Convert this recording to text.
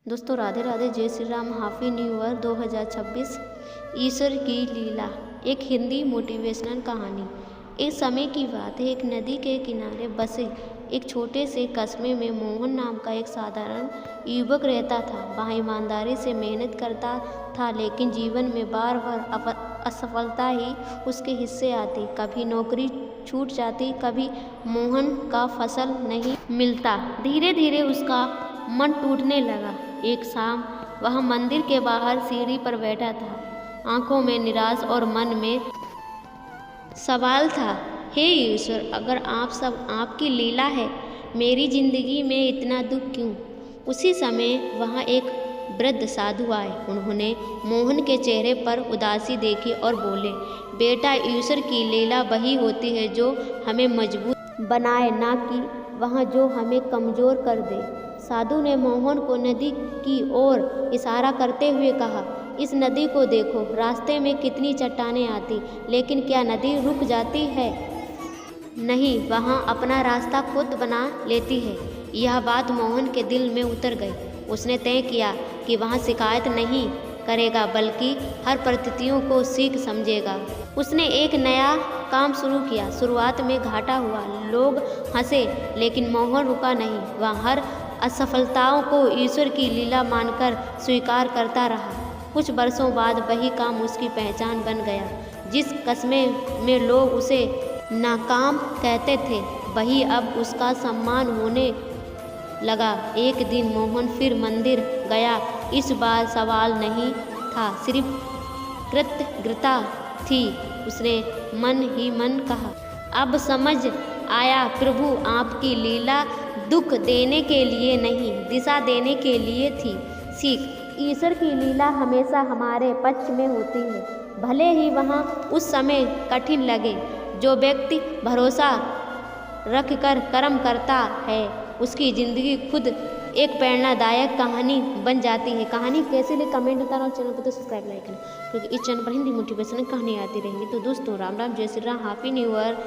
दोस्तों राधे राधे, जय Shri Ram, happy new year 2026। ईश्वर की लीला, एक हिंदी मोटिवेशनल कहानी। एक समय की बात है, एक नदी के किनारे बसे एक छोटे से कस्बे में मोहन नाम का एक साधारण युवक रहता था। वह ईमानदारी से मेहनत करता था, लेकिन जीवन में बार बार असफलता ही उसके हिस्से आती। कभी नौकरी छूट जाती, कभी मोहन का फसल नहीं मिलता। धीरे धीरे उसका मन टूटने लगा। एक शाम वह मंदिर के बाहर सीढ़ी पर बैठा था, आंखों में निराश और मन में सवाल था, हे ईश्वर, अगर आप सब आपकी लीला है, मेरी जिंदगी में इतना दुख क्यों? उसी समय वहाँ एक वृद्ध साधु आए। उन्होंने मोहन के चेहरे पर उदासी देखी और बोले, बेटा, ईश्वर की लीला वही होती है जो हमें मजबूत बनाए, ना कि वह जो हमें कमज़ोर कर दे। साधु ने मोहन को नदी की ओर इशारा करते हुए कहा, इस नदी को देखो, रास्ते में कितनी चट्टानें आती, लेकिन क्या नदी रुक जाती है? नहीं, वहाँ अपना रास्ता खुद बना लेती है। यह बात मोहन के दिल में उतर गई। उसने तय किया कि वहाँ शिकायत नहीं करेगा, बल्कि हर परिस्थितियों को सीख समझेगा। उसने एक नया काम शुरू किया। शुरुआत में घाटा हुआ, लोग हंसे, लेकिन मोहन रुका नहीं। वह हर असफलताओं को ईश्वर की लीला मानकर स्वीकार करता रहा। कुछ वर्षों बाद वही काम उसकी पहचान बन गया। जिस कस्बे में लोग उसे नाकाम कहते थे, वही अब उसका सम्मान होने लगा। एक दिन मोहन फिर मंदिर गया। इस बार सवाल नहीं था, सिर्फ कृतज्ञता थी। उसने मन ही मन कहा, अब समझ आया प्रभु, आपकी लीला दुख देने के लिए नहीं, दिशा देने के लिए थी। सीख, ईश्वर की लीला हमेशा हमारे पक्ष में होती है, भले ही वहाँ उस समय कठिन लगे। जो व्यक्ति भरोसा रखकर कर्म करता है, उसकी ज़िंदगी खुद एक प्रेरणादायक कहानी बन जाती है। कहानी कैसे लिए कमेंट करना और चैनल को तो सब्सक्राइब लाइक करना, क्योंकि इस चैनल पर हिंदी मोटिवेशनल कहानी आती रहेंगी। तो दोस्तों राम राम, जय Shri Ram, happy new year.